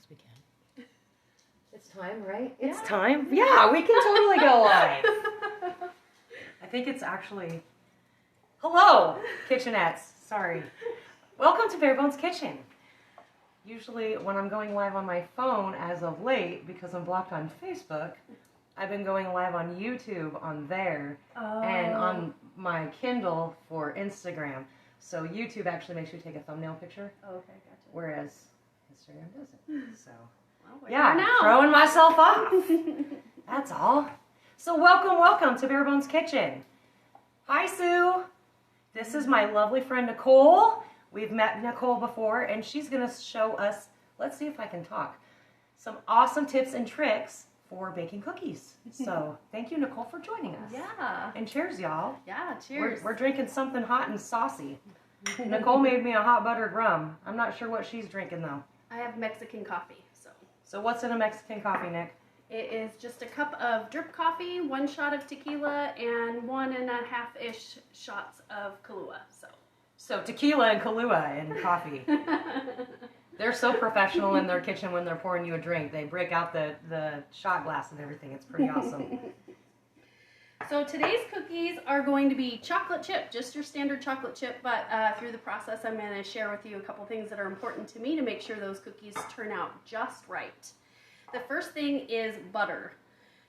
guess we can. It's time, right? Yeah. It's time? Yeah, we can totally go live. I think it's actually... Hello, kitchenettes. Sorry. Welcome to Barebones Kitchen. Usually when I'm going live on my phone as of late, because I'm blocked on Facebook, I've been going live on YouTube on there and on my Kindle for Instagram. So YouTube actually makes you take a thumbnail picture. Oh, okay, gotcha. Whereas Instagram doesn't. So, well, yeah, throwing myself off. That's all. So welcome to Barebones Kitchen. Hi, Sue. This is my lovely friend Nicole. We've met Nicole before, and she's going to show us, let's see if I can talk, some awesome tips and tricks for baking cookies. So thank you, Nicole, for joining us. Yeah. And cheers, y'all. Yeah, cheers. We're drinking something hot and saucy. Nicole made me a hot buttered rum. I'm not sure what she's drinking, though. I have Mexican coffee, so. So what's in a Mexican coffee, Nick? It is just a cup of drip coffee, 1 shot of tequila, and 1.5-ish shots of Kahlua. So tequila and Kahlua and coffee. They're so professional in their kitchen when they're pouring you a drink. They break out the shot glass and everything. It's pretty awesome. So today's cookies are going to be chocolate chip, just your standard chocolate chip, but through the process I'm going to share with you a couple things that are important to me to make sure those cookies turn out just right. The first thing is butter.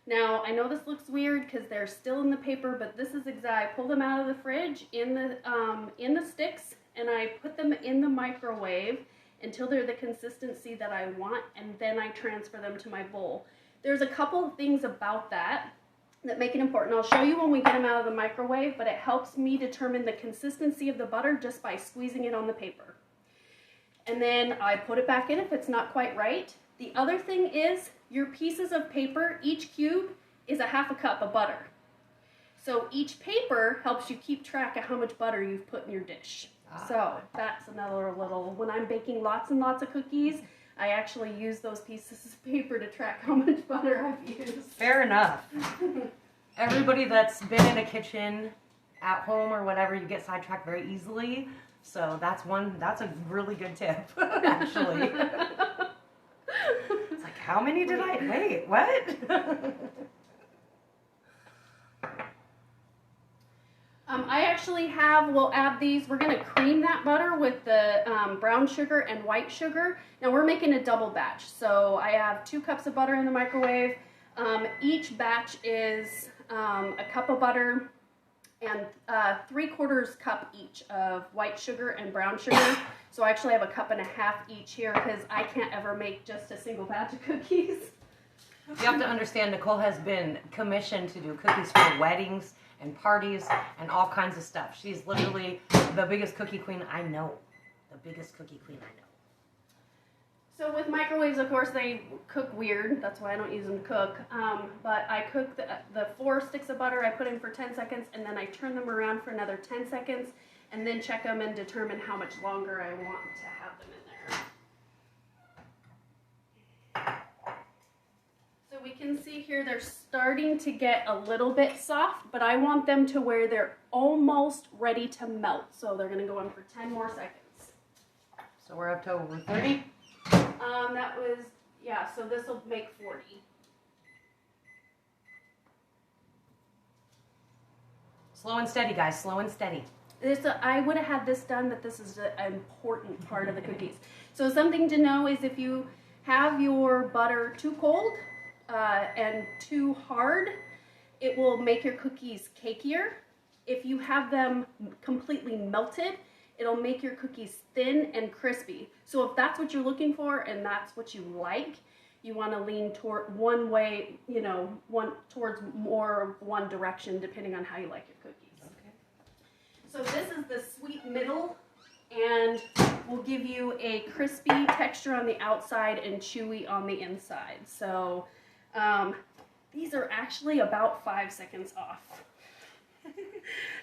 Now, I know this looks weird because they're still in the paper, but this is exact. I pull them out of the fridge in the sticks, and I put them in the microwave until they're the consistency that I want, and then I transfer them to my bowl. There's a couple of things about that make it important. I'll show you when we get them out of the microwave, but it helps me determine the consistency of the butter just by squeezing it on the paper. And then I put it back in if it's not quite right. The other thing is your pieces of paper, each cube is 1/2 cup of butter. So each paper helps you keep track of how much butter you've put in your dish. So that's another little, when I'm baking lots and lots of cookies, I actually use those pieces of paper to track how much butter I've used. Fair enough. Everybody that's been in a kitchen at home or whatever, you get sidetracked very easily. So that's a really good tip, actually. It's like, how many did I, wait, what? I actually we'll add these, we're going to cream that butter with the brown sugar and white sugar. Now we're making a double batch, so I have 2 cups of butter in the microwave. Each batch is a cup of butter and 3/4 cup each of white sugar and brown sugar. So I actually have 1.5 cups each here because I can't ever make just a single batch of cookies. You have to understand, Nicole has been commissioned to do cookies for weddings and parties and all kinds of stuff. She's literally the biggest cookie queen I know. The biggest cookie queen I know. So with microwaves, of course, they cook weird. That's why I don't use them to cook. But I cook the 4 sticks of butter, I put in for 10 seconds, and then I turn them around for another 10 seconds, and then check them and determine how much longer I want to have them in there. So we can see here they're starting to get a little bit soft, but I want them to where they're almost ready to melt. So they're going to go in for 10 more seconds. So we're up to over 30? That was, yeah, so this will make 40. Slow and steady, guys, slow and steady. I would have had this done, but this is an important part of the cookies. So something to know is if you have your butter too cold and too hard, it will make your cookies cakier. If you have them completely melted, it'll make your cookies thin and crispy. So if that's what you're looking for and that's what you like, you want to lean toward one way, towards more of one direction depending on how you like your cookies. Okay. So this is the sweet middle and will give you a crispy texture on the outside and chewy on the inside. So these are actually about 5 seconds off.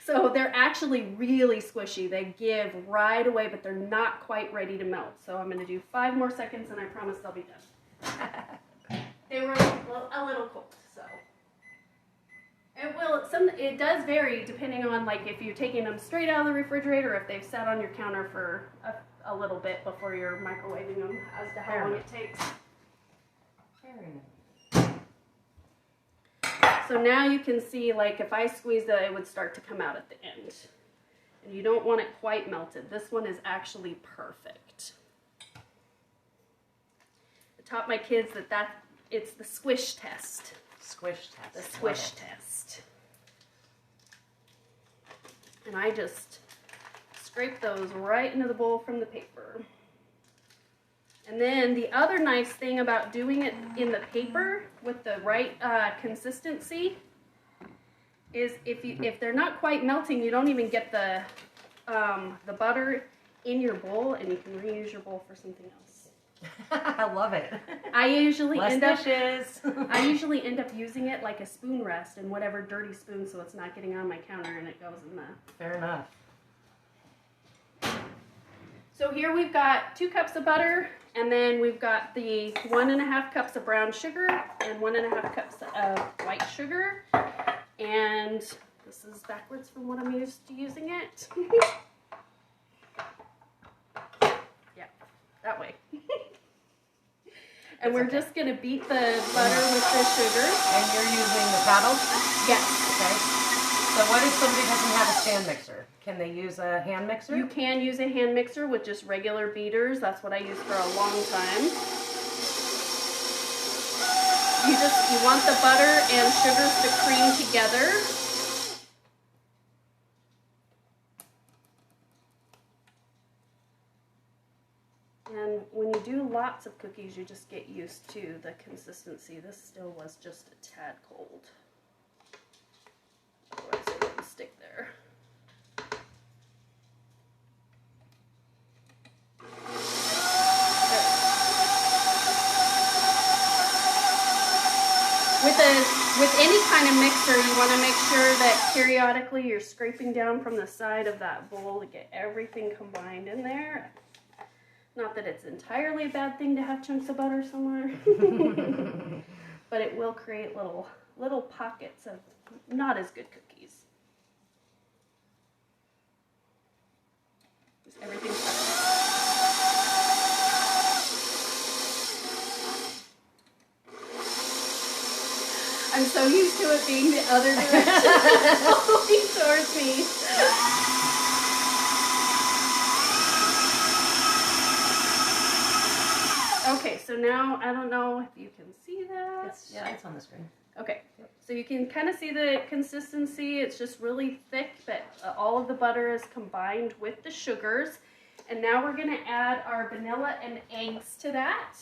So they're actually really squishy. They give right away, but they're not quite ready to melt. So I'm going to do 5 more seconds, and I promise they'll be done. They were a little cold, so it does vary depending on like if you're taking them straight out of the refrigerator or if they've sat on your counter for a little bit before you're microwaving them as to how long it takes. Very nice. So now you can see, like, if I squeezed it, it would start to come out at the end. And you don't want it quite melted. This one is actually perfect. I taught my kids that it's the squish test. Squish test. The squish test. And I just scrape those right into the bowl from the paper. And then the other nice thing about doing it in the paper with the right consistency is if they're not quite melting, you don't even get the butter in your bowl, and you can reuse your bowl for something else. I love it. I usually end up using it like a spoon rest in whatever dirty spoon, so it's not getting on my counter and it goes in the. Fair enough. So here we've got 2 cups of butter, and then we've got the 1.5 cups of brown sugar and 1.5 cups of white sugar. And this is backwards from what I'm used to using it. Yeah, that way. And we're just going to beat the butter with the sugar. And you're using the paddle? Yes. Okay. So what if somebody doesn't have a stand mixer? Can they use a hand mixer? You can use a hand mixer with just regular beaters. That's what I used for a long time. You want the butter and sugars to cream together. And when you do lots of cookies, you just get used to the consistency. This still was just a tad cold. Otherwise it wouldn't stick there. With any kind of mixer, you want to make sure that periodically you're scraping down from the side of that bowl to get everything combined in there. Not that it's entirely a bad thing to have chunks of butter somewhere, but it will create little pockets of not as good cookies. Just everything's I'm so used to it being the other direction, falling towards me. Okay, so now I don't know if you can see that. It's on the screen. Okay, so you can kind of see the consistency. It's just really thick, but all of the butter is combined with the sugars. And now we're going to add our vanilla and eggs to that.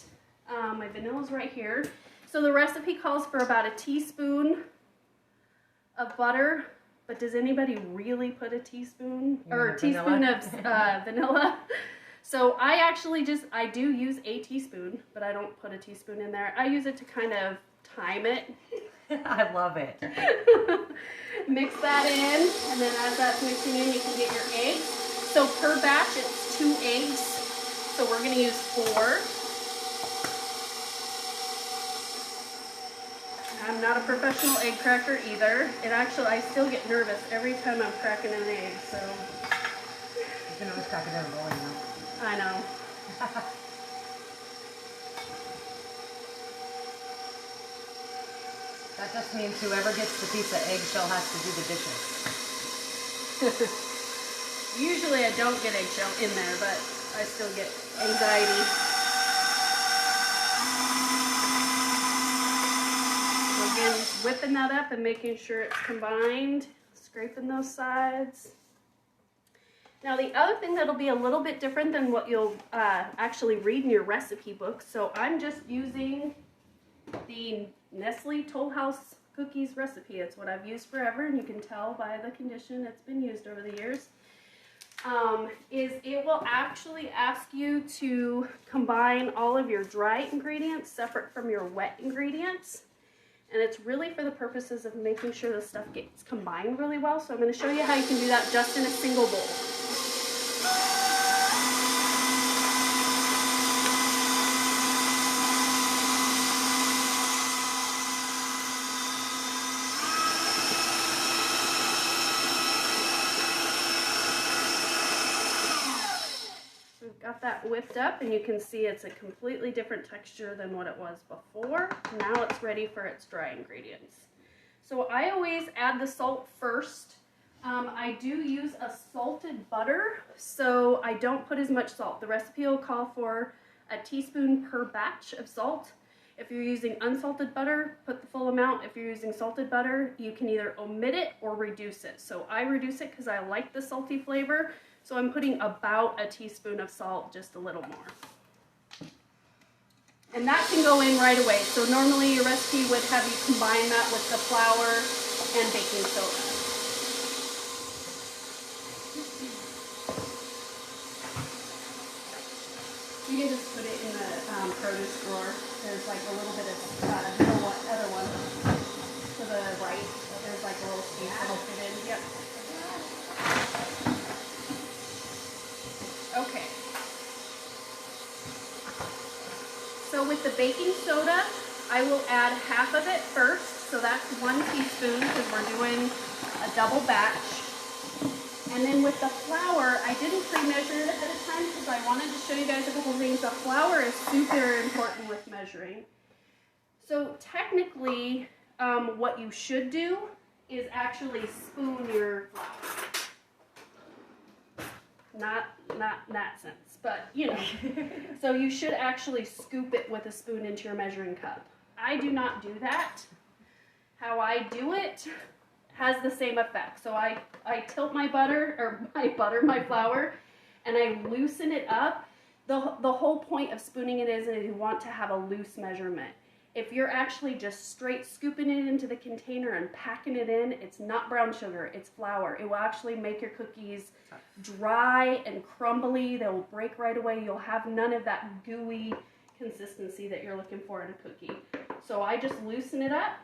My vanilla's right here. So the recipe calls for about a teaspoon of butter, but does anybody really put a teaspoon or a teaspoon of vanilla? So I do use a teaspoon, but I don't put a teaspoon in there. I use it to kind of time it. I love it. Mix that in, and then as that's mixing in, you can get your eggs. So per batch, it's 2 eggs. So we're going to use 4. I'm not a professional egg cracker either. I still get nervous every time I'm cracking an egg, so. You can always crack it in a bowl, you know. I know. That just means whoever gets the piece of eggshell has to do the dishes. Usually I don't get eggshell in there, but I still get anxiety. So again, whipping that up and making sure it's combined, scraping those sides. Now the other thing that'll be a little bit different than what you'll actually read in your recipe book, so I'm just using the Nestle Toll House cookies recipe. It's what I've used forever, and you can tell by the condition it's been used over the years. Is it will actually ask you to combine all of your dry ingredients separate from your wet ingredients. And it's really for the purposes of making sure the stuff gets combined really well. So I'm going to show you how you can do that just in a single bowl. got that whipped up, and you can see it's a completely different texture than what it was before. Now it's ready for its dry ingredients. So I always add the salt first. I do use a salted butter, so I don't put as much salt. The recipe will call for a teaspoon per batch of salt. If you're using unsalted butter, put the full amount. If you're using salted butter, you can either omit it or reduce it. So I reduce it because I like the salty flavor. So I'm putting about a teaspoon of salt, just a little more. And that can go in right away. So normally your recipe would have you combine that with the flour and baking soda. You can just put it in the produce drawer. There's like a little bit of the other one to the right. There's like a little space that'll fit in. Yep. Okay. So with the baking soda, I will add half of it first. So that's 1 teaspoon because we're doing a double batch. And then with the flour, I didn't pre-measure it ahead of time because I wanted to show you guys a couple things. The flour is super important with measuring. So technically, what you should do is actually spoon your flour. Not in that sense, but you know. So you should actually scoop it with a spoon into your measuring cup. I do not do that. How I do it has the same effect. So I tilt my flour, and I loosen it up. The whole point of spooning it is you want to have a loose measurement. If you're actually just straight scooping it into the container and packing it in, it's not brown sugar, it's flour. It will actually make your cookies dry and crumbly. They will break right away. You'll have none of that gooey consistency that you're looking for in a cookie. So I just loosen it up,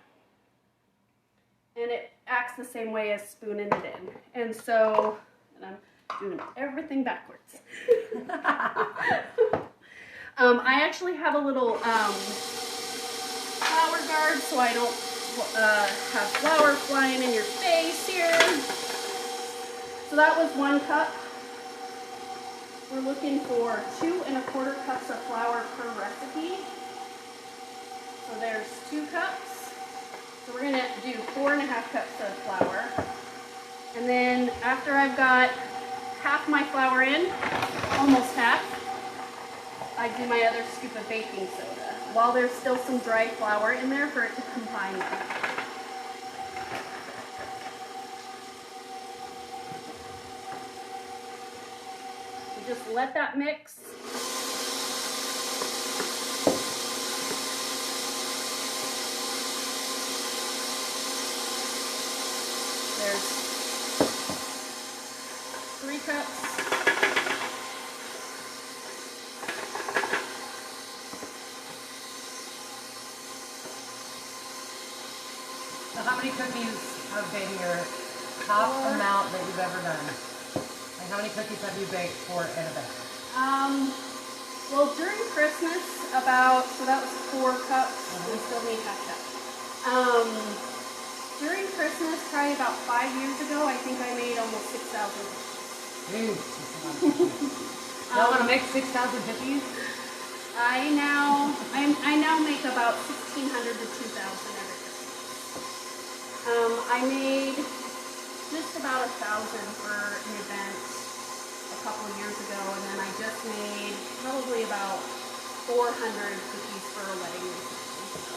and it acts the same way as spooning it in. And so, I'm doing everything backwards. I actually have a little flour guard so I don't have flour flying in your face here. So that was 1 cup. We're looking for 2 1/4 cups of flour per recipe. So there's 2 cups. So we're gonna do 4 1/2 cups of flour. And then after I've got half my flour in, almost half, I do my other scoop of baking soda while there's still some dry flour in there for it to combine with. You just let that mix. There's 3 cups. So how many cookies have been your top amount that you've ever done? Like how many cookies have you baked for in a day? Well, during Christmas, so that was 4 cups. We still need half cup. During Christmas, probably about 5 years ago, I think I made almost 6,000 cookies. Y'all want to make 6,000 cookies? I now make about 1,600 to 2,000 every Christmas. I made just about 1,000 for an event a couple of years ago, and then I just made probably about 400 cookies for a wedding recently. So.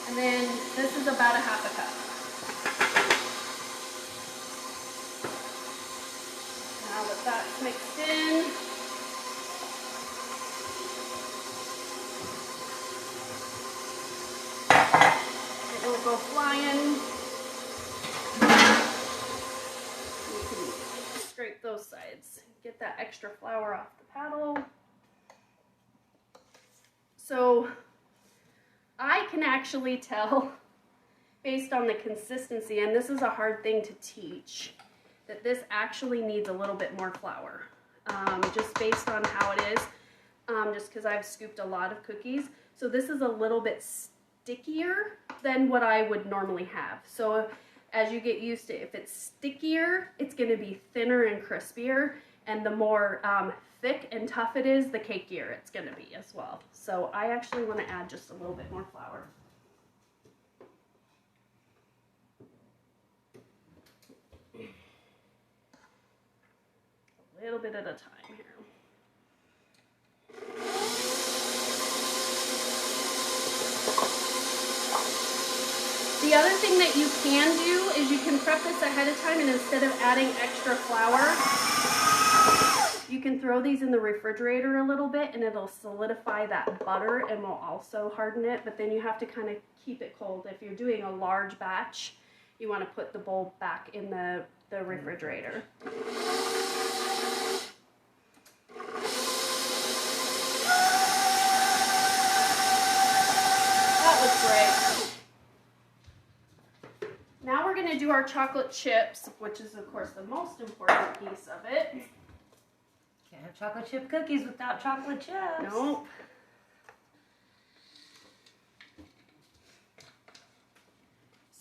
And then this is about a half a cup. Now that that's mixed in, it will go flying. You can scrape those sides. Get that extra flour off the paddle. So I can actually tell based on the consistency, and this is a hard thing to teach, that this actually needs a little bit more flour. Just based on how it is, just because I've scooped a lot of cookies. So this is a little bit stickier than what I would normally have. So as you get used to it, if it's stickier, it's going to be thinner and crispier, and the more thick and tough it is, the cakier it's going to be as well. So I actually want to add just a little bit more flour. A little bit at a time here. The other thing that you can do is you can prep this ahead of time, and instead of adding extra flour, you can throw these in the refrigerator a little bit and it'll solidify that butter and will also harden it, but then you have to kind of keep it cold. If you're doing a large batch, you want to put the bowl back in the refrigerator. That looks great. Now we're going to do our chocolate chips, which is of course the most important piece of it. Can't have chocolate chip cookies without chocolate chips. Nope.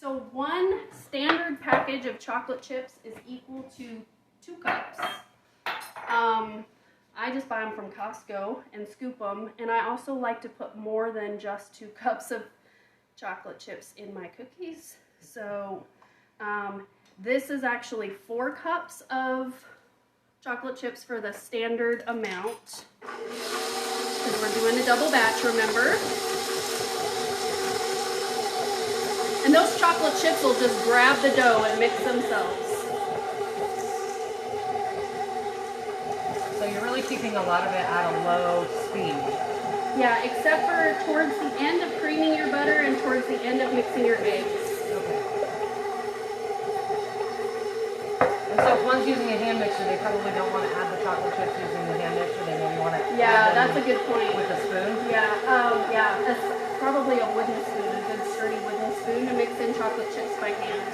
So 1 standard package of chocolate chips is equal to 2 cups. I just buy them from Costco and scoop them, and I also like to put more than just 2 cups of chocolate chips in my cookies. So this is actually 4 cups of chocolate chips for the standard amount, because we're doing a double batch, remember? And those chocolate chips will just grab the dough and mix themselves. So you're really keeping a lot of it at a low speed. Yeah, except for towards the end of creaming your butter and towards the end of mixing your eggs. Okay. And so if one's using a hand mixer, they probably don't want to add the chocolate chips using the hand mixer. They maybe want to Yeah, add them that's a good point. with a spoon. Yeah, that's probably a wooden spoon, a good sturdy wooden spoon to mix in chocolate chips by hand.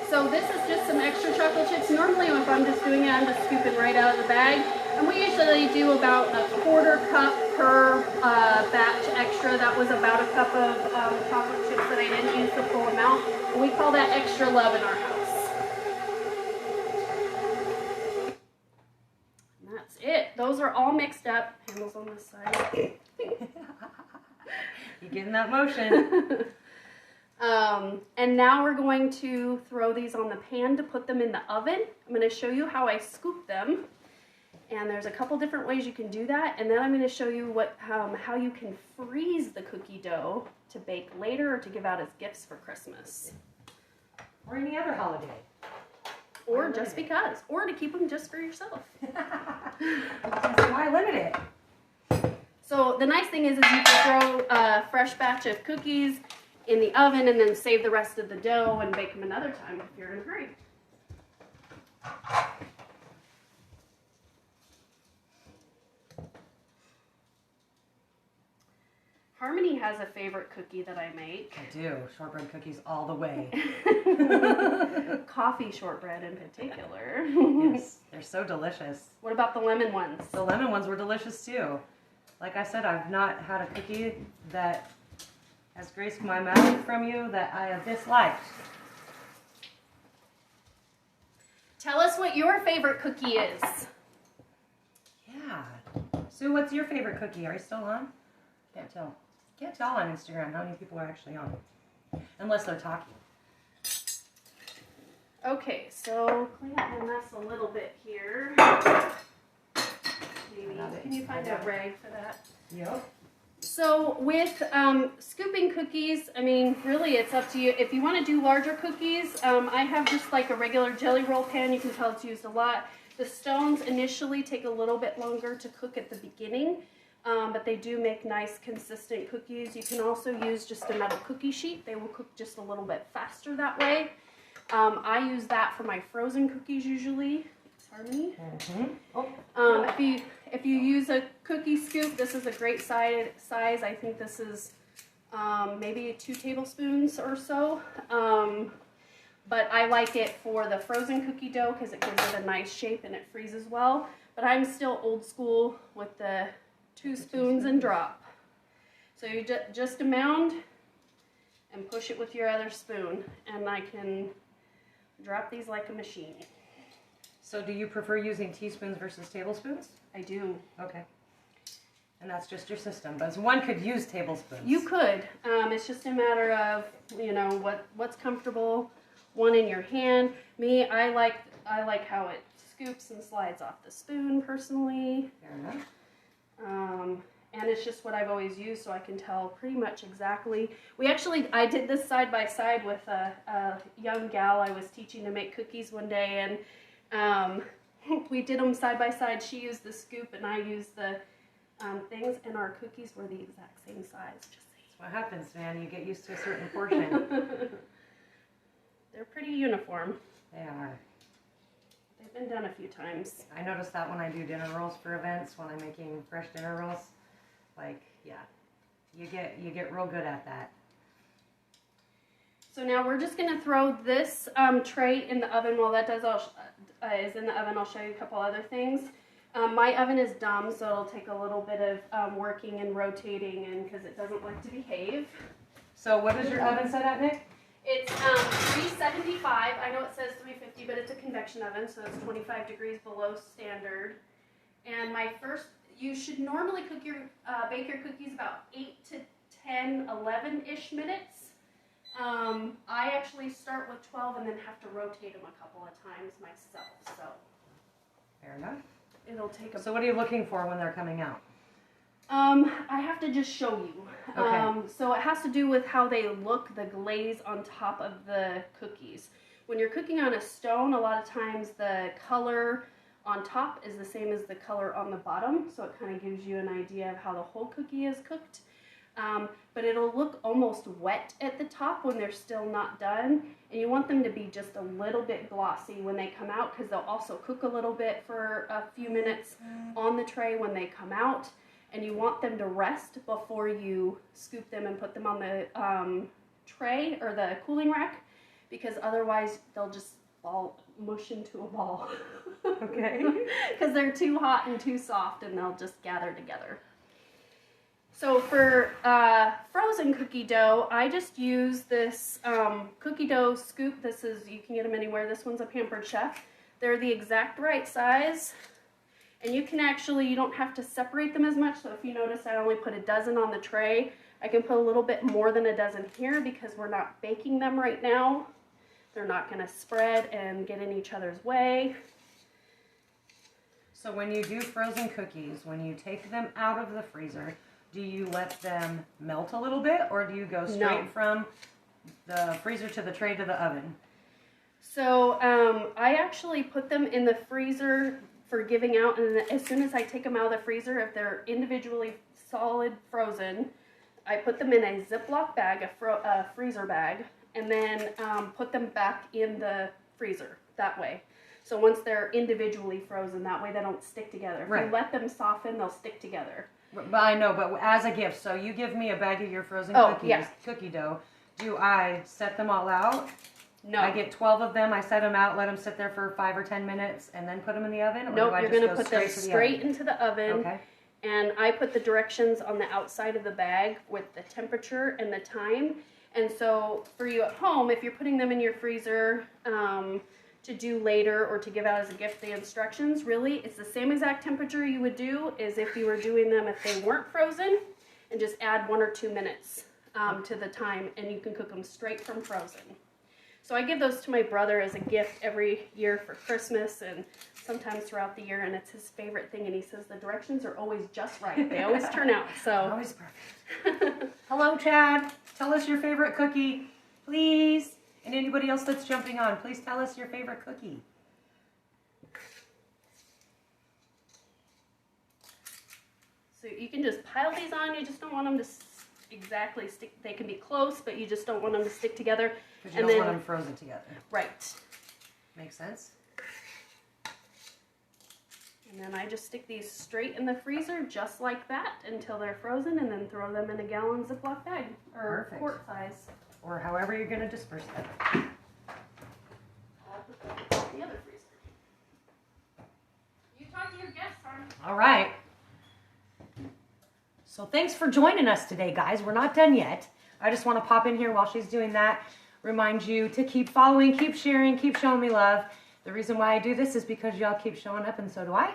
So this is just some extra chocolate chips. Normally if I'm just doing it, I'm just scooping right out of the bag. And we usually do about a 1/4 cup per batch extra. That was about a cup of chocolate chips that I didn't use the full amount. And we call that extra love in our house. And that's it. Those are all mixed up. Handles on this side. You getting that motion? And now we're going to throw these on the pan to put them in the oven. I'm going to show you how I scoop them. And there's a couple different ways you can do that. And then I'm going to show you how you can freeze the cookie dough to bake later or to give out as gifts for Christmas. Or any other holiday. Or just because. Or to keep them just for yourself. Why limit it? So the nice thing is you can throw a fresh batch of cookies in the oven and then save the rest of the dough and bake them another time if you're in a hurry. Harmony has a favorite cookie that I make. I do. Shortbread cookies all the way. Coffee shortbread in particular. Yes, they're so delicious. What about the lemon ones? The lemon ones were delicious too. Like I said, I've not had a cookie that has graced my mouth from you that I have disliked. Tell us what your favorite cookie is. Yeah. Sue, what's your favorite cookie? Are you still on? Can't tell. Can't tell on Instagram how many people are actually on. Unless they're talking. Okay, so clean up my mess a little bit here. Maybe. Can you find a rag for that? Yep. So with scooping cookies, I mean, really it's up to you. If you want to do larger cookies, I have just like a regular jelly roll pan. You can tell it's used a lot. The stones initially take a little bit longer to cook at the beginning, but they do make nice consistent cookies. You can also use just a metal cookie sheet. They will cook just a little bit faster that way. I use that for my frozen cookies usually. Harmony. If you use a cookie scoop, this is a great size. I think this is maybe 2 tablespoons or so. But I like it for the frozen cookie dough because it gives it a nice shape and it freezes well. But I'm still old school with the 2 spoons and drop. So you just a mound and push it with your other spoon. And I can drop these like a machine. So do you prefer using teaspoons versus tablespoons? I do. Okay. And that's just your system. But one could use tablespoons. You could. It's just a matter of, you know, what's comfortable. One in your hand. Me, I like how it scoops and slides off the spoon personally. Fair enough. And it's just what I've always used, so I can tell pretty much exactly. I did this side by side with a young gal I was teaching to make cookies one day, and we did them side by side. She used the scoop and I used the things, and our cookies were the exact same size. Just saying. That's what happens, man. You get used to a certain portion. They're pretty uniform. They are. They've been done a few times. I notice that when I do dinner rolls for events, when I'm making fresh dinner rolls, like, yeah, you get real good at that. So now we're just gonna throw this tray in the oven. While that is in the oven, I'll show you a couple other things. My oven is dumb, so it'll take a little bit of working and rotating, and because it doesn't like to behave. So what is your oven set at, Nick? It's 375. I know it says 350, but it's a convection oven, so it's 25 degrees below standard. And you should normally bake your cookies about 8 to 10, 11-ish minutes. I actually start with 12 and then have to rotate them a couple of times myself. So Fair enough. It'll take So what are you looking for when they're coming out? I have to just show you. Okay. So it has to do with how they look, the glaze on top of the cookies. When you're cooking on a stone, a lot of times the color on top is the same as the color on the bottom, so it kind of gives you an idea of how the whole cookie is cooked. But it'll look almost wet at the top when they're still not done, and you want them to be just a little bit glossy when they come out, because they'll also cook a little bit for a few minutes on the tray when they come out, and you want them to rest before you scoop them and put them on the tray or the cooling rack, because otherwise they'll just mush into a ball. Okay. Because they're too hot and too soft, and they'll just gather together. So for frozen cookie dough, I just use this cookie dough scoop. You can get them anywhere. This one's a Pampered Chef. They're the exact right size. And you don't have to separate them as much. So if you notice, I only put a dozen on the tray. I can put a little bit more than a dozen here because we're not baking them right now. They're not going to spread and get in each other's way. So when you do frozen cookies, when you take them out of the freezer, do you let them melt a little bit, or do you go straight from the freezer to the tray to the oven? So I actually put them in the freezer for giving out, and as soon as I take them out of the freezer, if they're individually solid frozen, I put them in a Ziploc bag, a freezer bag, and then put them back in the freezer that way. So once they're individually frozen, that way they don't stick together. If you let them soften, they'll stick together. But I know, but as a gift, so you give me a bag of your frozen cookie dough. Do I set them all out? No. I get 12 of them, I set them out, let them sit there for 5 or 10 minutes, and then put them in the oven? Or nope, do I you're just going to go put them straight to into the oven. Okay. And I put the directions on the outside of the bag with the temperature and the time. And so for you at home, if you're putting them in your freezer to do later or to give out as a gift, the instructions, really, it's the same exact temperature you would do as if you were doing them if they weren't frozen, and just add 1 or 2 minutes to the time, and you can cook them straight from frozen. So I give those to my brother as a gift every year for Christmas and sometimes throughout the year, and it's his favorite thing, and he says the directions are always just right. They always turn out. So always perfect. Hello, Chad. Tell us your favorite cookie, please. And anybody else that's jumping on, please tell us your favorite cookie. So you can just pile these on. You just don't want them to exactly stick. They can be close, but you just don't want them to stick together. Because you don't want them frozen together. Right. Makes sense. And then I just stick these straight in the freezer just like that until they're frozen, and then throw them in a gallon Ziploc bag or quart size. Or however you're going to disperse them. I'll put them in the other freezer. You talk to your guests, hon. All right. So thanks for joining us today, guys. We're not done yet. I just want to pop in here while she's doing that. remind you to keep following, keep sharing, keep showing me love. The reason why I do this is because y'all keep showing up, and so do I.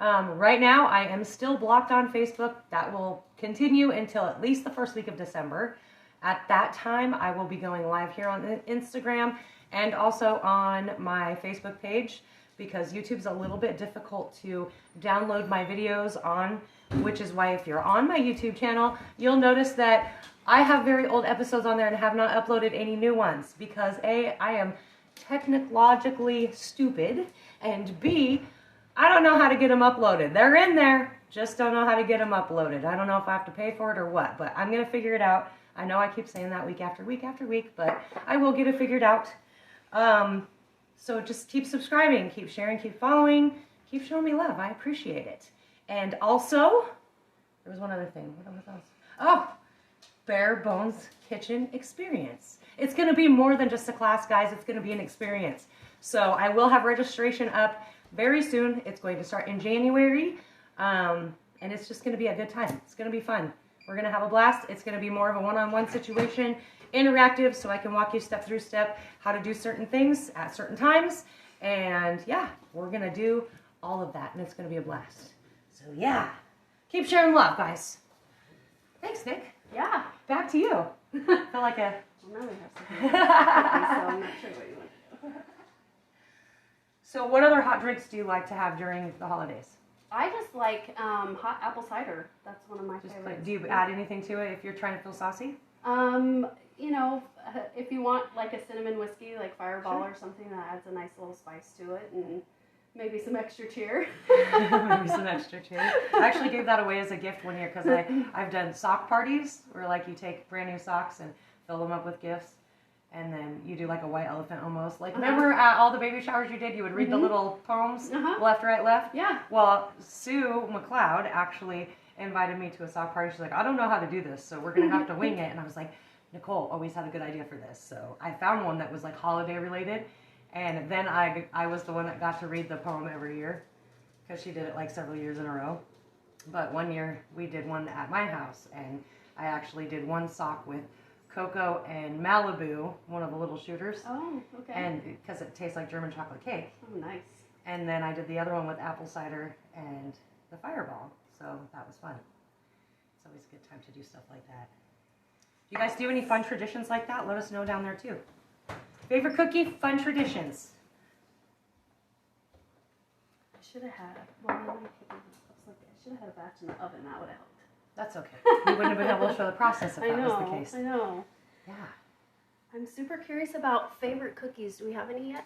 Right now, I am still blocked on Facebook. That will continue until at least the first week of December. At that time, I will be going live here on Instagram and also on my Facebook page, because YouTube's a little bit difficult to download my videos on, which is why if you're on my YouTube channel, you'll notice that I have very old episodes on there and have not uploaded any new ones, because A, I am technologically stupid, and B, I don't know how to get them uploaded. They're in there, just don't know how to get them uploaded. I don't know if I have to pay for it or what, but I'm going to figure it out. I know I keep saying that week after week after week, but I will get it figured out. So just keep subscribing, keep sharing, keep following, keep showing me love. I appreciate it. And also, there was one other thing. What was else? Oh, Bare Bones Kitchen Experience. It's going to be more than just a class, guys. It's going to be an experience. So I will have registration up very soon. It's going to start in January, and it's just going to be a good time. It's going to be fun. We're going to have a blast. It's going to be more of a one-on-one situation, interactive, so I can walk you step through step how to do certain things at certain times. And yeah, we're going to do all of that, and it's going to be a blast. So yeah, keep sharing love, guys. Thanks, Nick. Yeah. Back to you. I feel like a... Well, now we have something. So I'm not sure what you want to do. So what other hot drinks do you like to have during the holidays? I just like hot apple cider. That's one of my favorites. Do you add anything to it if you're trying to feel saucy? You know, if you want like a cinnamon whiskey, like Fireball or something, that adds a nice little spice to it, and maybe some extra cheer. Maybe some extra cheer. I actually gave that away as a gift one year, because I've done sock parties where like you take brand new socks and fill them up with gifts. And then you do like a white elephant almost. Like, remember at all the baby showers you did, you would read the little poems, left, right, left? Yeah. Well, Sue McLeod actually invited me to a sock party. She's like, I don't know how to do this, so we're going to have to wing it. And I was like, Nicole always had a good idea for this. So I found one that was like holiday related. And then I was the one that got to read the poem every year, because she did it like several years in a row. But one year we did one at my house, and I actually did one sock with Cocoa and Malibu, one of the little shooters. Oh, okay. And because it tastes like German chocolate cake. Oh, nice. And then I did the other one with apple cider and the Fireball. So that was fun. It's always a good time to do stuff like that. Do you guys do any fun traditions like that? Let us know down there too. Favorite cookie, fun traditions. I should have had, well, I was like, I should have had a batch in the oven. That would have helped. That's okay. You wouldn't have been able to show the process if that was the case. I know. Yeah. I'm super curious about favorite cookies. Do we have any yet?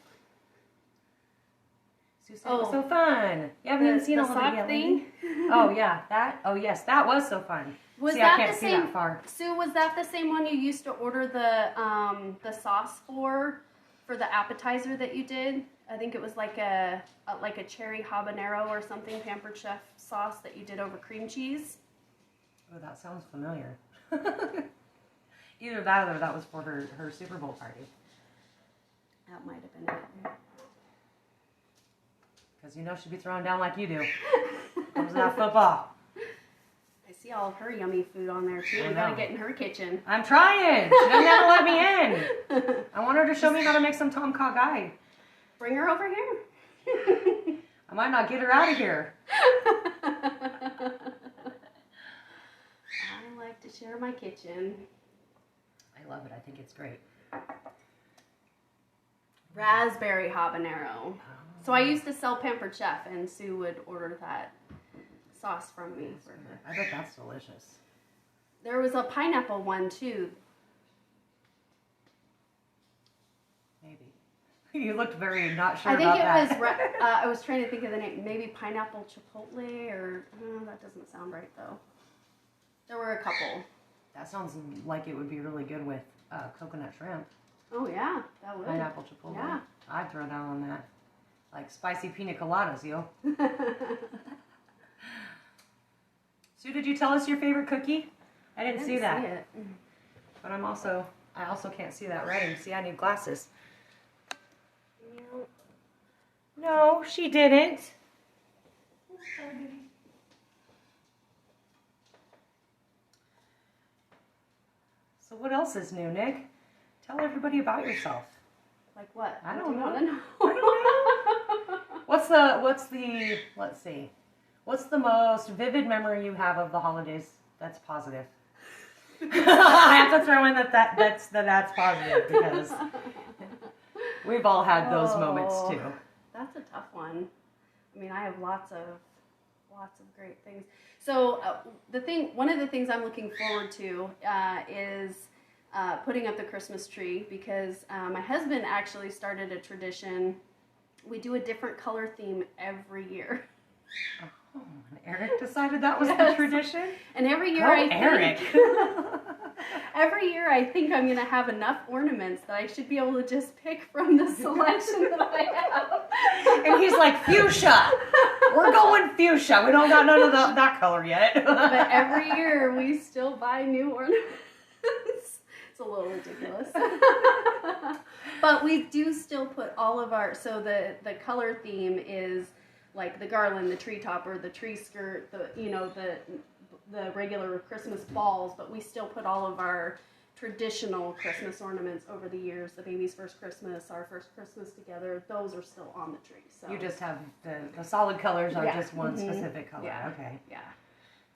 Sue said it was so fun. You haven't even seen the all of it sock yet, thing. Oh yeah, that. Oh yes, that was so fun. Was see, that I can't the see same? that far. Sue, was that the same one you used to order the sauce for the appetizer that you did? I think it was like a cherry habanero or something, Pampered Chef sauce that you did over cream cheese. Oh, that sounds familiar. Either that or that was for her Super Bowl party. That might have been it. Because you know she'd be throwing down like you do. Comes that football. I see all of her yummy food on there too. We gotta get in her kitchen. I'm trying. She doesn't have to let me in. I want her to show me how to make some tom kha gai. Bring her over here. I might not get her out of here. I like to share my kitchen. I love it. I think it's great. Raspberry habanero. So I used to sell Pampered Chef, and Sue would order that sauce from me. I bet that's delicious. There was a pineapple one too. Maybe. You looked very not sure I think about it that. was, I was trying to think of the name. Maybe pineapple chipotle, or, that doesn't sound right though. There were a couple. That sounds like it would be really good with coconut shrimp. Oh yeah, that would. Pineapple chipotle. Yeah. I'd throw down on that. Like spicy pina coladas, yo. Sue, did you tell us your favorite cookie? I didn't see that. See it. But I also can't see that writing. See, I need glasses. No, she didn't. So what else is new, Nick? Tell everybody about yourself. Like what? I don't know. Want to know? I don't know. Let's see. What's the most vivid memory you have of the holidays that's positive? I have to throw in that's positive because we've all had those moments too. That's a tough one. I mean, I have lots of great things. So one of the things I'm looking forward to is putting up the Christmas tree because my husband actually started a tradition. We do a different color theme every year. Oh, and Eric decided that was the tradition? And every year every year I think I'm going to have enough ornaments that I should be able to just pick from the selection that I have. And he's like, fuchsia! We're going fuchsia. We don't got none of that color yet. But every year we still buy new ornaments. It's a little ridiculous. But we do still put all of our, so the color theme is like the garland, the tree topper, the tree skirt, the regular Christmas balls, but we still put all of our traditional Christmas ornaments over the years. The baby's first Christmas, our first Christmas together, those are still on the tree. So you just have the solid colors are just one specific color. Yeah. Okay. Yeah.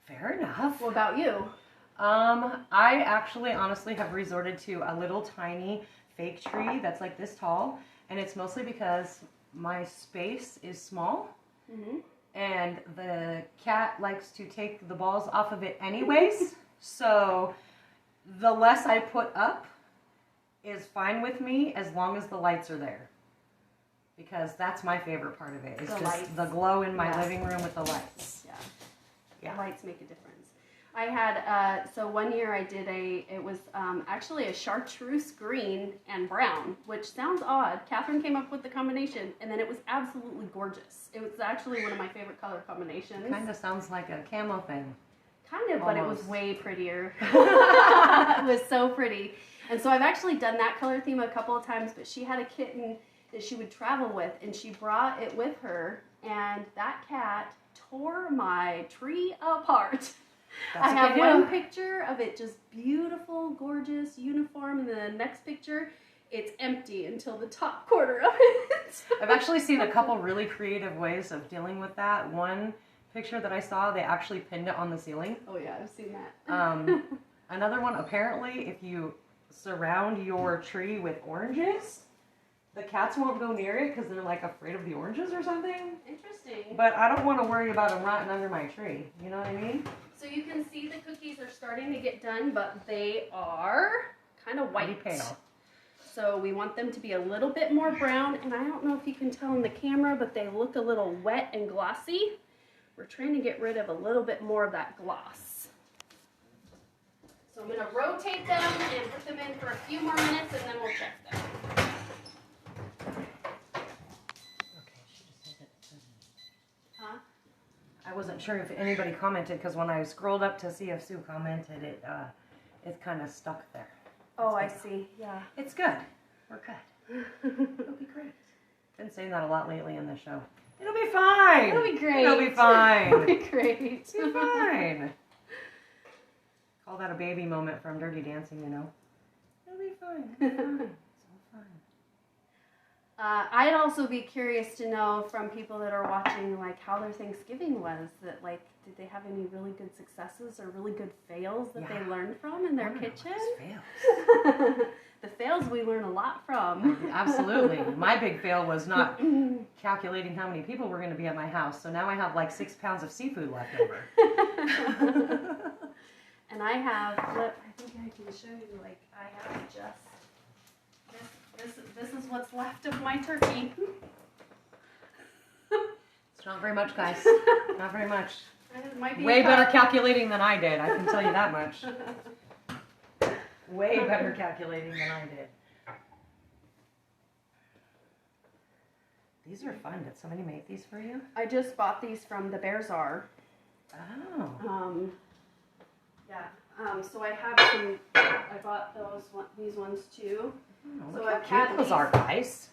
Fair enough. What about you? I actually honestly have resorted to a little tiny fake tree that's like this tall, and it's mostly because my space is small. Mm-hmm. And the cat likes to take the balls off of it anyways, so the less I put up is fine with me as long as the lights are there. Because that's my favorite part of it. It's the glow in my living room with the lights. Yeah. The lights make a difference. I had, so one year I did it was actually a chartreuse green and brown, which sounds odd. Catherine came up with the combination, and then it was absolutely gorgeous. It was actually one of my favorite color combinations. Kind of sounds like a camo thing. Kind of, but it was way prettier. It was so pretty. And so I've actually done that color theme a couple of times, but she had a kitten that she would travel with, and she brought it with her, and that cat tore my tree apart. I have one picture of it just beautiful, gorgeous, uniform, and then the next picture, it's empty until the top quarter of it. I've actually seen a couple really creative ways of dealing with that. One picture that I saw, they actually pinned it on the ceiling. Oh yeah, I've seen that. Another one, apparently, if you surround your tree with oranges, the cats won't go near it because they're like afraid of the oranges or something. Interesting. But I don't want to worry about them rotting under my tree. You know what I mean? So you can see the cookies are starting to get done, but they are kind of white. Pretty pale. So we want them to be a little bit more brown, and I don't know if you can tell in the camera, but they look a little wet and glossy. We're trying to get rid of a little bit more of that gloss. So I'm going to rotate them and put them in for a few more minutes, and then we'll check them. Huh? I wasn't sure if anybody commented because when I scrolled up to see if Sue commented, it's kind of stuck there. Oh, I see. Yeah. It's good. We're good. It'll be great. Been saying that a lot lately in the show. It'll be fine. It'll be great. It'll be fine. It'll be great. It'll be fine. Call that a baby moment from Dirty Dancing, you know. It'll be fine. It'll be fine. It's all fine. I'd also be curious to know from people that are watching, like, how their Thanksgiving was. That, like, did they have any really good successes or really good fails that they learned from in their kitchen? Fails. The fails we learn a lot from. Absolutely. My big fail was not calculating how many people were going to be at my house. So now I have like 6 pounds of seafood left over. And I have, I think I can show you, like, I have just, this is what's left of my turkey. It's not very much, guys. Not very much. It might be way better calculating than I did, I can tell you that much. Way better calculating than I did. These are fun. Did somebody make these for you? I just bought these from the Bear Czar. Oh. So I have some, I bought these ones too. Oh, so look how cute those are, guys.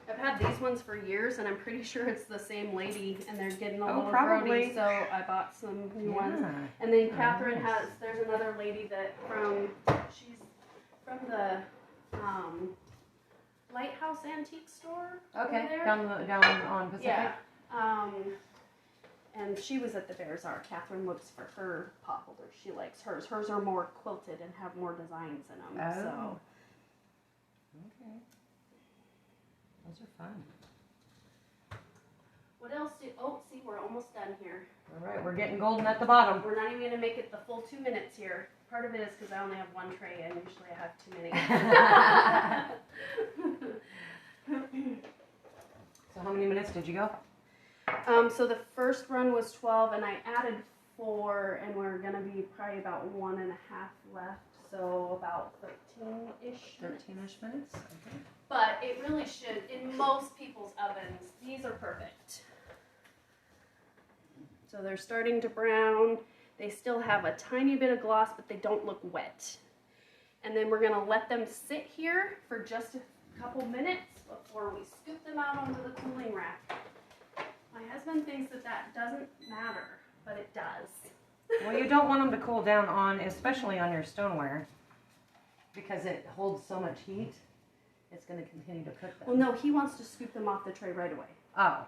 I've had these ones for years, and I'm pretty sure it's the same lady, and they're getting a little probably. grody, so I bought some new ones. And then Catherine has, there's another lady that she's from the Lighthouse Antique Store. Okay, over there. down on Pacific. Yeah. And she was at the Bazaar. Catherine looks for her pot holders. She likes hers. Hers are more quilted and have more designs in them. Oh. So. Okay. Those are fun. What else do? Oh, see, we're almost done here. All right, we're getting golden at the bottom. We're not even going to make it the full 2 minutes here. Part of it is because I only have one tray, and usually I have too many. So how many minutes did you go? So the first run was 12, and I added 4, and we're going to be probably about 1.5 left, so about 13-ish. 13-ish minutes. Okay. But it really should, in most people's ovens, these are perfect. So they're starting to brown. They still have a tiny bit of gloss, but they don't look wet. And then we're going to let them sit here for just a couple minutes before we scoop them out onto the cooling rack. My husband thinks that doesn't matter, but it does. Well, you don't want them to cool down on, especially on your stoneware, because it holds so much heat. It's going to continue to cook them. Well, no, he wants to scoop them off the tray right away. Oh.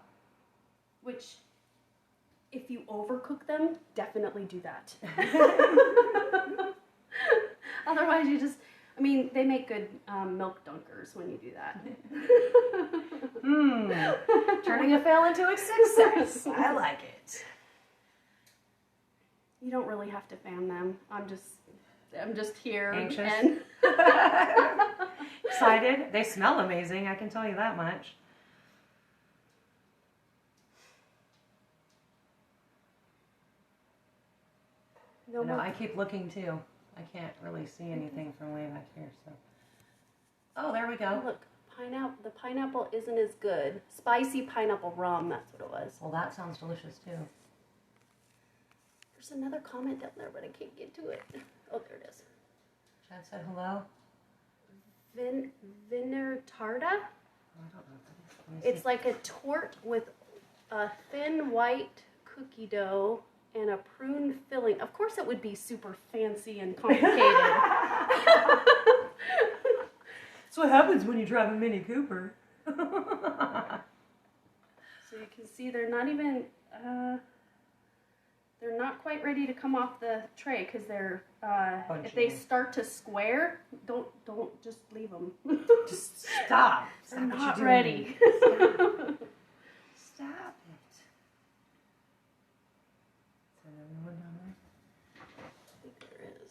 Which, if you overcook them, definitely do that. Otherwise, you just, I mean, they make good milk dunkers when you do that. Turning a fail into a success. I like it. You don't really have to fan them. I'm just here. Anxious? And excited. They smell amazing, I can tell you that much. No, I keep looking too. I can't really see anything from way back here. So, oh, there we go. Look, the pineapple isn't as good. Spicy pineapple rum, that's what it was. Well, that sounds delicious too. There's another comment down there, but I can't get to it. Oh, there it is. Chad said hello. Vinner tarta. Oh, I don't know what that is. It's like a torte with a thin white cookie dough and a prune filling. Of course it would be super fancy and complicated. That's what happens when you drive a Mini Cooper. So you can see they're not even, they're not quite ready to come off the tray because they're, if they start to square, don't just leave them. Just stop. They're not ready. Stop it. Is there another one down there? I think there is.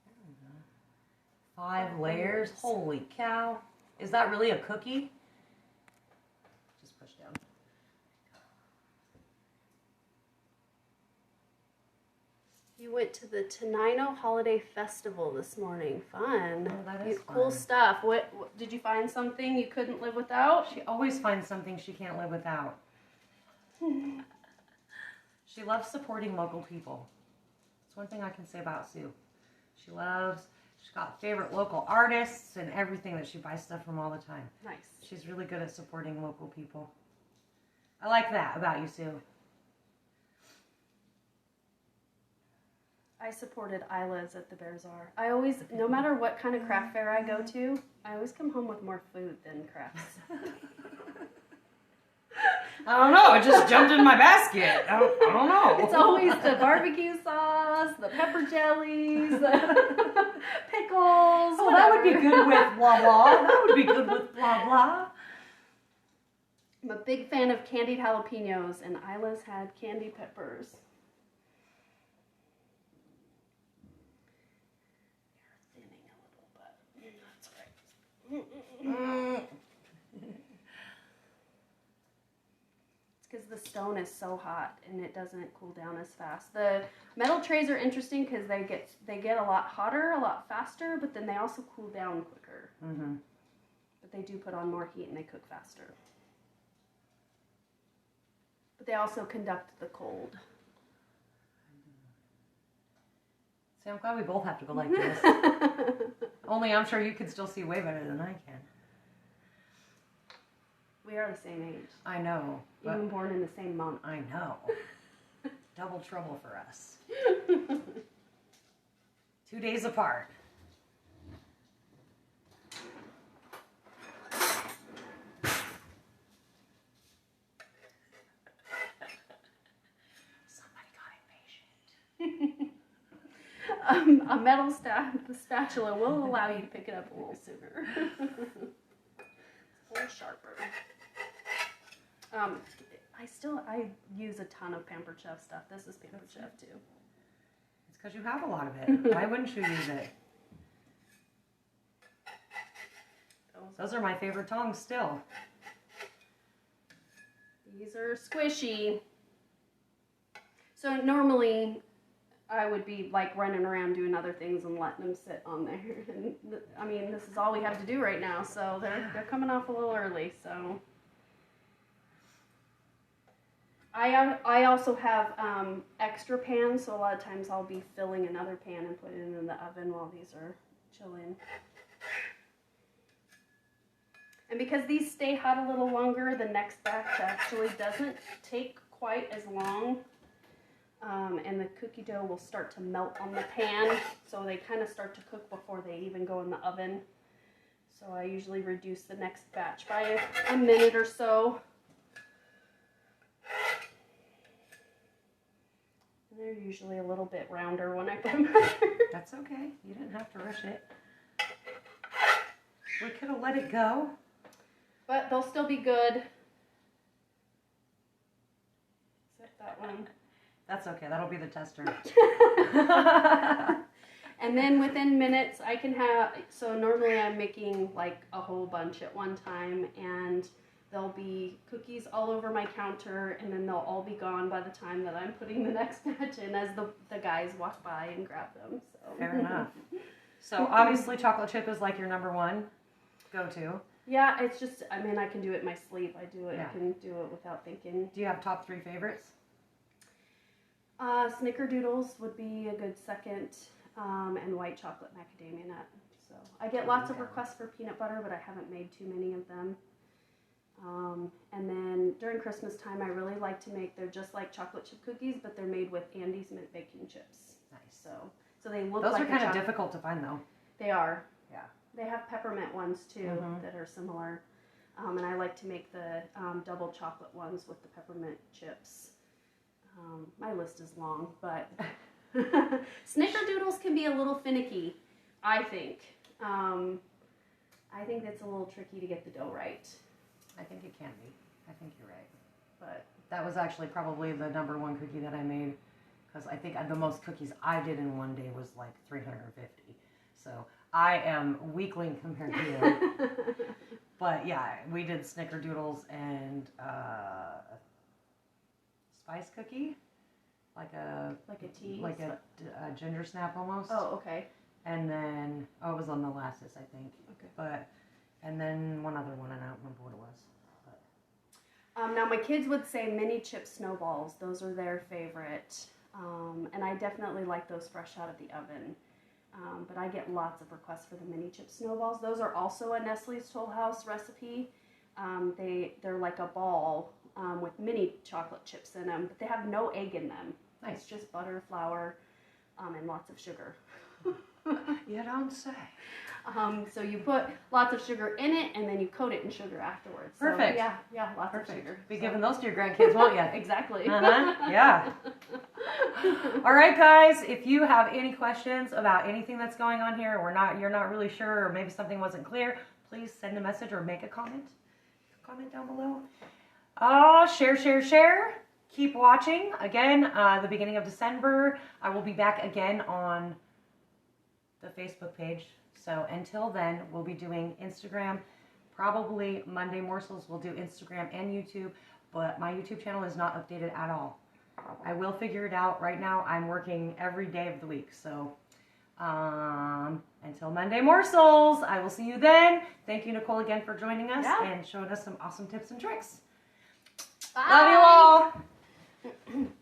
I don't know. 5 layers? Holy cow. Is that really a cookie? Just push down. You went to the Tenino Holiday Festival this morning. Fun. Oh, that is cool fun. stuff. What did you find something you couldn't live without? She always finds something she can't live without. She loves supporting local people. That's one thing I can say about Sue. She's got favorite local artists and everything that she buys stuff from all the time. Nice. She's really good at supporting local people. I like that about you, Sue. I supported Isla's at the Bazaar. I always, no matter what kind of craft fair I go to, I always come home with more food than crafts. I don't know. It just jumped in my basket. I don't know. It's always the barbecue sauce, the pepper jellies, the pickles. Oh, that would be good with blah blah. That would be good with blah blah. I'm a big fan of candied jalapenos, and Isla's had candy peppers. They're thinning a little, but that's all right. Because the stone is so hot and it doesn't cool down as fast. The metal trays are interesting because they get a lot hotter, a lot faster, but then they also cool down quicker. Mm-hmm. But they do put on more heat and they cook faster. But they also conduct the cold. See, I'm glad we both have to go like this. Only I'm sure you can still see way better than I can. We are the same age. I know. Even born in the same month. I know. Double trouble for us. 2 days apart. A metal spatula will allow you to pick it up a little sooner. It's a little sharper. I use a ton of Pampered Chef stuff. This is Pampered Chef too. It's because you have a lot of it. Why wouldn't you use it? Those are my favorite tongs still. These are squishy. So normally I would be like running around doing other things and letting them sit on there. And I mean, this is all we have to do right now, so they're coming off a little early. So I also have extra pans, so a lot of times I'll be filling another pan and putting it in the oven while these are chilling. And because these stay hot a little longer, the next batch actually doesn't take quite as long. And the cookie dough will start to melt on the pan, so they kind of start to cook before they even go in the oven. So I usually reduce the next batch by a minute or so. And they're usually a little bit rounder when I put them under. That's okay. You didn't have to rush it. We could have let it go. But they'll still be good. Except that one. That's okay. That'll be the tester. And then within minutes, I can have, so normally I'm making like a whole bunch at one time, and there'll be cookies all over my counter, and then they'll all be gone by the time that I'm putting the next batch in as the guys walk by and grab them. So. Fair enough. So obviously chocolate chip is like your number one go-to. Yeah, it's just, I mean, I can do it in my sleep. I do it, Yeah. I can do it without thinking. Do you have top 3 favorites? Snickerdoodles would be a good second, and white chocolate macadamia nut. So I get lots of requests for peanut butter, but I haven't made too many of them. And then during Christmas time, I really like to make, they're just like chocolate chip cookies, but they're made with Andes mint baking chips. Nice. So they look Those like are kind of difficult to find though. They are. Yeah. They have peppermint ones too that are similar. And I like to make the double chocolate ones with the peppermint chips. My list is long, but Snickerdoodles can be a little finicky, I think. I think it's a little tricky to get the dough right. I think it can be. I think you're right. But that was actually probably the number one cookie that I made, because I think the most cookies I did in one day was like 350. So I am weakling compared to you. But yeah, we did Snickerdoodles and spice cookie, like a tea, like a ginger snap almost. Oh, okay. And then it was on molasses, I think. Okay. But and then one other one, and I don't remember what it was. But. Now my kids would say mini chip snowballs. Those are their favorite, and I definitely like those fresh out of the oven. But I get lots of requests for the mini chip snowballs. Those are also a Nestle's Toll House recipe. They're like a ball with mini chocolate chips in them, but they have no egg in them. Nice. It's just butter, flour, and lots of sugar. You don't say. So you put lots of sugar in it, and then you coat it in sugar afterwards. So, Perfect. Yeah, lots of sugar. Be giving those to your grandkids, won't you? Exactly. Yeah. All right, guys. If you have any questions about anything that's going on here, you're not really sure, or maybe something wasn't clear, please send a message or make a comment. Comment down below. Share. Keep watching. Again, the beginning of December, I will be back again on the Facebook page. So until then, we'll be doing Instagram. Probably Monday Morsels. We'll do Instagram and YouTube, but my YouTube channel is not updated at all. I will figure it out. Right now, I'm working every day of the week. So until Monday Morsels, I will see you then. Thank you, Nicole, again for joining us and showing us some awesome tips and tricks. Bye. Love you all.